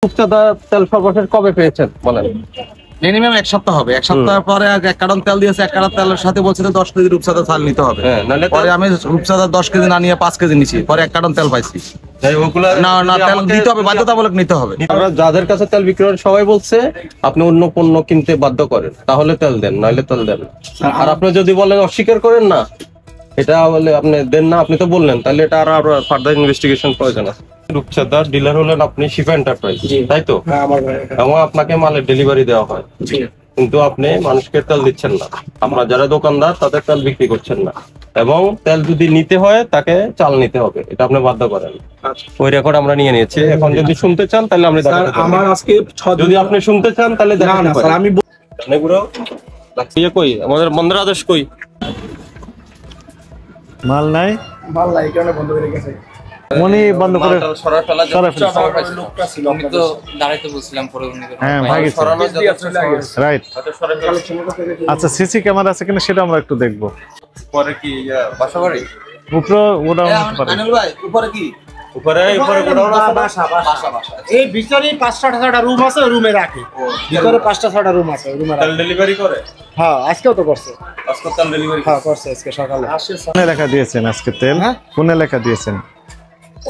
রূপচাঁদা তেল সর্বশেষ কবে পেয়েছেন বলেন? মিনিমাম এক সপ্তাহ হবে। এক সপ্তাহ পরে এক কার্টন তেল দিয়েছে। এক কার্টন তেলের সাথে বলছে 10 কেজি রূপচাঁদা চাল নিতে হবে। পরে আমি রূপচাঁদা 10 কেজি না নিয়ে 5 কেজি নিছি। পরে এক কার্টন তেল পাইছি। না না, তেল দিতে হবে, বাধ্যতামূলক নিতে হবে। যাদের কাছে তেল বিক্রি করে সবাই বলছে আপনি অন্য পণ্য কিনতে বাধ্য করেন, তাহলে তেল দেন, নাইলে তেল দেন। আর আপনি যদি বলেন অস্বীকার করেন না, এটা বলে আপনি দেন না, আপনি তো বললেন, তাহলে এটা আরো ফার্দার ইনভেস্টিগেশন প্রয়োজন আছে। রূপচাঁদার ডিলার হলেন আপনি শিফা এন্টারপ্রাইজ, তাই তো? এবং আপনাকে মালের ডেলিভারি দেওয়া হয়, কিন্তু আপনি মানুষকে তেল দিচ্ছেন না। আপনার যারা দোকানদার তাদের তেল বিক্রি করছেন না, এবং তেল যদি নিতে হয় তাকে চাল নিতে হবে, এটা আপনি বাধ্য করেন। ওই রেকর্ড আমরা নিয়ে নিয়েছি। এখন যদি শুনতে চান তাহলে আমরা আমার আজকে যদি আপনি শুনতে চান তাহলে আমি কই আমাদের বন্ধের আদেশ কই মাল নাই, মাল নাই, কারণে বন্ধ করে গেছে। উনি বন্ধ করে সরাই ফেলা লোকটা ছিল, আমি তো দাঁড়াইতে বলছিলাম, পরে উনি হ্যাঁ ভাগিছে, রাইট। আচ্ছা, সিসি ক্যামেরা আছে কিনা সেটা আমরা একটু দেখবো। পরে কি বাসা বাড়ি উপরে ওটা হতে পারে। আনিল ভাই, উপরে কি? উপরে গোডাউন আছে, বাসা। এই ভিতরে 5-6টা রুম আছে, রুমে রাখে। ভিতরে 5-6টা রুম আছে, রুমে তেল রাখে। ডেলিভারি করে। হ্যাঁ, আজকেও তো করছে। আজকে তেল ডেলিভারি হ্যাঁ, করছে আজকে সকালে। কোন লেখা দিয়েছেন আজকে তেল? কোন লেখা দিয়েছেন?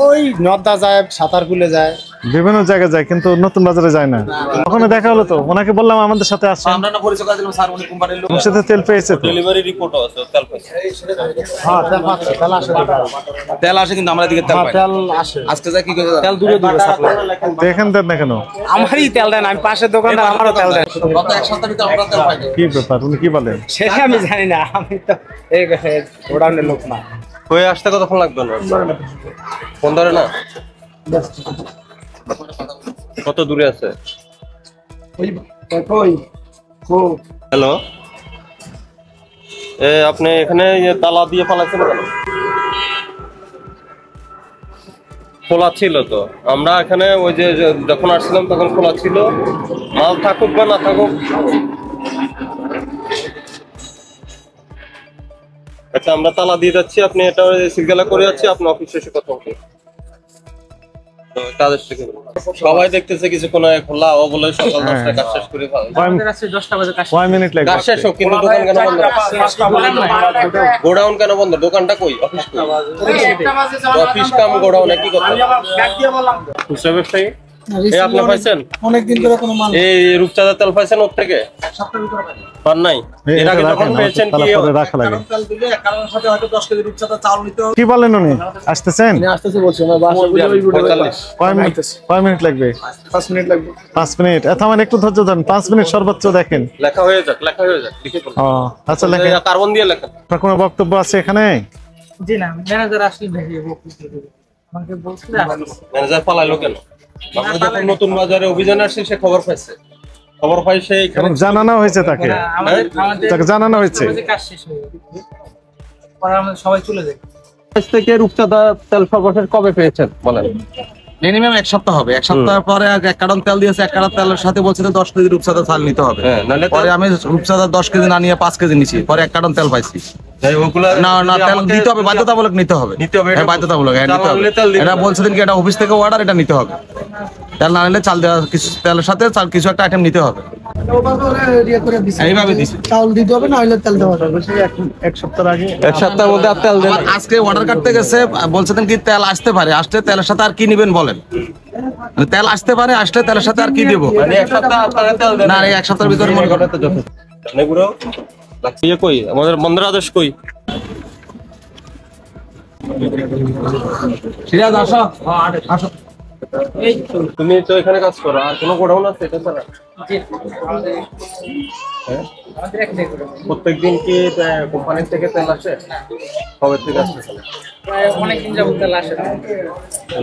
ওই নদা যায়, সাঁতারকুলে যায়, বিভিন্ন জায়গায় যায়, কিন্তু নতুন বাজারে যায় না। ওখানে দেখা হলো তো, ওনাকে বললাম আমাদের সাথে আসেন। আমরা না পরিচয় করে দিলাম, স্যার উনি কোম্পানির লোক। ওর সাথে তেল পেয়েছে তো। ডেলিভারি রিপোর্টও আছে, তেল পাইছে। হ্যাঁ তেল পাচ্ছে, তেল আসে। তেল আসে, কিন্তু আমরা এদিকে তেল হ্যাঁ পাই। তেল আসে। আজকে যা কি করে তেল দূরে সাপ্লাই। দেখেন দেন না কেন? আমারই তেল দেন, আমি পাশের দোকানদার, আমারও তেল দেন। গত এক সপ্তাহ ভিতরে আমরা তেল পাই। কি ব্যাপার, উনি কি বলেন? সেটা আমি জানি না, আমি তো এই গোডাউনের লোক না। হয়ে আসতে কতক্ষণ লাগবে না? ফোন ধরে না? কত দূরে আছে? হ্যালো, আপনি এখানে তালা দিয়ে পালাচ্ছেন কেন? খোলা ছিল তো, আমরা এখানে ওই যে যখন আসছিলাম তখন খোলা ছিল। মাল থাকুক বা না থাকুক, আচ্ছা আমরা তালা দিয়ে যাচ্ছি, আপনি এটা সিগনাল করে যাচ্ছি, আপনি অফিসে এসে কথা বলুন। সবাই দেখতেছে কিছুক্ষণ খোলা ও বলে সকাল 10টায় কাজ শেষ করে কয় মিনিট লাগবে? কাজ শেষ হোক, কিন্তু দোকান কেন বন্ধ? গোডাউন কেন বন্ধ? দোকানটা কই? অফিস কই? অফিস কাম গোডাউনে কি কথা? খুচরা ব্যবসায়ী আপনি পাইছেন অনেকদিন ধরে কোনো মাল এই রূপচাঁদা তেল পাইছেন ওর থেকে? পান নাই? এর আগে যখন পেয়েছেন কি রাখা লাগে? তেল দিলে এক কারণের সাথে হয়তো 10 কেজি রূপচাঁদা চাল নিতে হবে। কি বলেন উনি? আসতেছেন? আসতেছে বলছে, আমার বাসা বুঝে ওই রোডে। কয় মিনিট লাগবে? 5 মিনিট লাগবে। 5 মিনিট? এত আমার একটু ধৈর্য ধরেন, 5 মিনিট সর্বোচ্চ দেখেন। লেখা হয়ে যাক, লিখে ফেলুন। ও আচ্ছা, লেখেন। কার্বন দিয়ে লেখেন। আপনার কোনো বক্তব্য আছে এখানে? জি না, ম্যানেজার আসলে আমাকে বলছিল। ম্যানেজার পালাইলো কেন? আমরা যখন নতুন বাজারে অভিযান আসছে সে খবর পাইছে, খবর পাই সে এখানে জানানো হয়েছে তাকে, তাকে জানানো হয়েছে। কাজ শেষ হয়ে গেছে, পরে আমরা সবাই চলে যাই। থেকে রূপচাঁদা তেল সর্বশেষ কবে পেয়েছেন বলেন? মিনিমাম এক সপ্তাহ হবে। এক সপ্তাহ পরে এক কার্টন তেল দিয়েছে। এক কার্টন তেলের সাথে বলছে 10 কেজি রূপচাঁদা চাল নিতে হবে। পরে আমি রূপচাঁদা 10 কেজি না নিয়ে 5 কেজি নিছি। পরে এক কার্টন তেল পাইছি। না না, তেল দিতে হবে, বাধ্যতামূলক নিতে হবে। হ্যাঁ, বাধ্যতামূলক নিতে হবে। এটা বলছিলেন কি এটা অফিস থেকে অর্ডার, এটা নিতে হবে। তেল না নিলে চাল দেওয়া, কিছু তেলের সাথে চাল কিছু একটা আইটেম নিতে হবে। এইভাবে দিছি। চাউল দিতে হবে, না হলে তেল দেওয়া যাবে। এক সপ্তাহ আগে, এক সপ্তাহের মধ্যে তেল দেন। আজকে অর্ডার কাটতে গেছে, বলছিলেন কি তেল আসতে পারে, আসতে তেলের সাথে আর কি নিবেন বলেন? তেল আসতে পারে, আসলে তেলের সাথে আর কি দিব? মানে এক সপ্তাহ আপনারা তেল দেন না, এই এক সপ্তাহের ভিতরে মনে করেন তো যথেষ্ট। অনেকগুলো কই আমাদের বন্ধের আদেশ কই? সিরাজ আসো, আসো। তুমি তো এখানে কাজ করো, আর কোনো গোডাউন আছে এটা ছাড়া? প্রত্যেকদিন কি কোম্পানি থেকে তেল আসে? কবে থেকে আসছে? অনেকদিন যাবত তেল আসে না।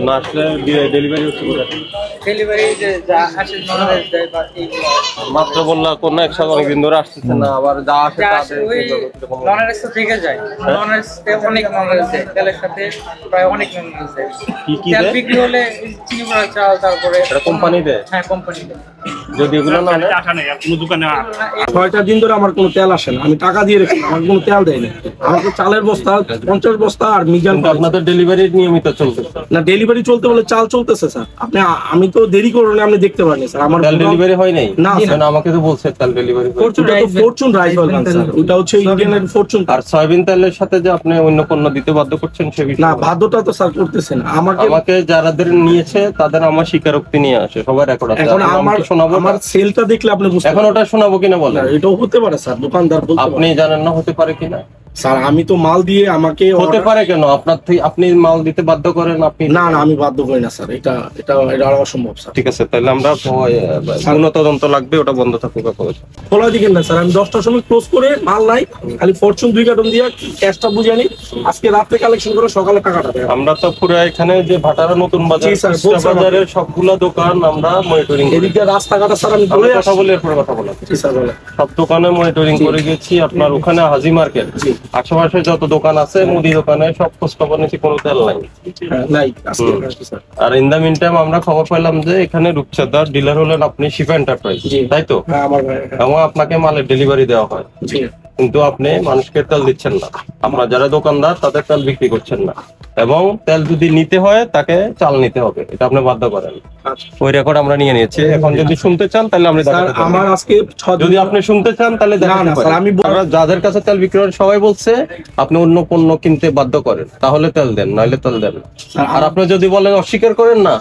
না আসলে ডেলিভারি হচ্ছে কোথায়? ডেলিভারি যে যা আসে নরমাল যায় বা এইগুলো মাত্র বললা কোন একসাথে অনেকদিন ধরে আসতেছে না, আবার যা আসে যা তাদের ওই ননারেস থেকে যায়। ননারেস অনেক ননারেস যায়, তেলের সাথে প্রায় অনেক ননারেস যায়। কি কি তেল দেয়? বিক্রি হলে চিনি চাল, তারপরে এটা কোম্পানি দেয়? হ্যাঁ, কোম্পানি দেয়। যদি এগুলো না নেয়, ছয়টা দিন ধরে আমার কোনো তেল আসে না, আমি টাকা দিয়ে রেখেছি, আমার কোনো তেল দেয়নি। আমাকে চালের বস্তা 50 বস্তা আর মিজান কিন্তু আপনাদের ডেলিভারি নিয়মিত চলতেছে। না, ডেলিভারি চলতে বলে চাল চলতেছে স্যার। আমি তো দেরি করলে আপনি দেখতে পারেন স্যার। আমার তেল ডেলিভারি হয় নাই? না, কেন আমাকে তো বলছে তেল delivery. Fortune rice oil sir, ওটা হচ্ছে ইন্ডিয়ানের ফরচুন। আর সয়াবিন তেলের সাথে যে আপনি অন্য পণ্য দিতে বাধ্য করছেন সে বিষয়ে না, বাধ্যটা তো স্যার করতেছেন। আমাকে যারাদের নিয়েছে তাদের আমার স্বীকারোক্তি নিয়ে আসে, সবাই রেকর্ড আছে। এখন আমার শোনাবো, আমার সেলটা দেখলে আপনি বুঝতে এখন ওটা শোনাবো কিনা বলেন। পারবেন। এটাও হতে পারে স্যার, দোকানদার বলতে পারে। আপনি জানেন না হতে পারে কিনা? স্যার আমি তো মাল দিয়ে আমাকে হতে পারে কেন? আপনার থেকে আপনি মাল দিতে বাধ্য করেন আপনি? না, আমি বাধ্য করি না স্যার, এটা অসম্ভব স্যার। ঠিক আছে, তাহলে আমরা তদন্ত লাগবে, ওটা বন্ধ থাকুক। খোলা দিকেন না স্যার, আমি 10টার সময় ক্লোজ করে মাল নাই, খালি ফরচুন 2 কার্টন দিয়ে ক্যাশটা বুঝে আনি, আজকে রাত্রে কালেকশন করে সকালে টাকাটা দেয়। আমরা তো পুরো এখানে যে ভাটারা নতুন বাজার, জি স্যার, খুচরা বাজারের সবগুলা দোকান আমরা মনিটরিং করি। এদিকে রাস্তাঘাটে স্যার আমি বলে কথা বলে এরপরে কথা বলা। জি স্যার বলে সব দোকানে মনিটরিং করে গেছি। আপনার ওখানে হাজি মার্কেট, আশেপাশে যত দোকান আছে মুদি দোকানে সব খোঁজ খবর নিয়েছি, কোনো তেল নাই। নাই আজকে স্যার। আর ইন দা মিন টাইম আমরা খবর পেলাম যে এখানে রূপচাঁদার ডিলার হলেন আপনি শিফা এন্টারপ্রাইজ, জি। তাই তো? হ্যাঁ, আমার ভাই। এবং আপনাকে মালের ডেলিভারি দেওয়া হয়, জি। কিন্তু আপনি মানুষকে তেল দিচ্ছেন না। আপনার যারা দোকানদার তাদের তেল বিক্রি করছেন না, এবং তেল যদি নিতে হয় তাকে চাল নিতে হবে, এটা আপনি বাধ্য করেন। আচ্ছা। ওই রেকর্ড আমরা নিয়ে নিয়েছি। এখন যদি শুনতে চান তাহলে আমরা স্যার আমার আজকে 6 দিন। যদি আপনি শুনতে চান তাহলে না, না, স্যার, আমি আমরা যাদের কাছে তেল বিক্রি করেন সবাই বলছে আপনি অন্য পণ্য কিনতে বাধ্য করেন, তাহলে তেল দেন, নইলে তেল দেন। আর আপনি যদি বলেন অস্বীকার করেন না,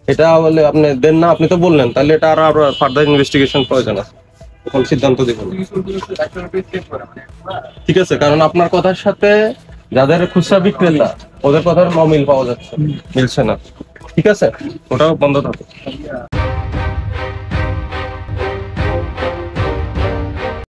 এটা বলে আপনি দেন না, আপনি তো বললেন, তাহলে এটা আর ফার্দার ইনভেস্টিগেশন প্রয়োজন আছে, এখন সিদ্ধান্ত দিবেন। ঠিক আছে, কারণ আপনার কথার সাথে যাদের খুচরা বিক্রেতা ওদের কথার অমিল পাওয়া যাচ্ছে, মিলছে না। ঠিক আছে, ওটাও বন্ধ থাকুক।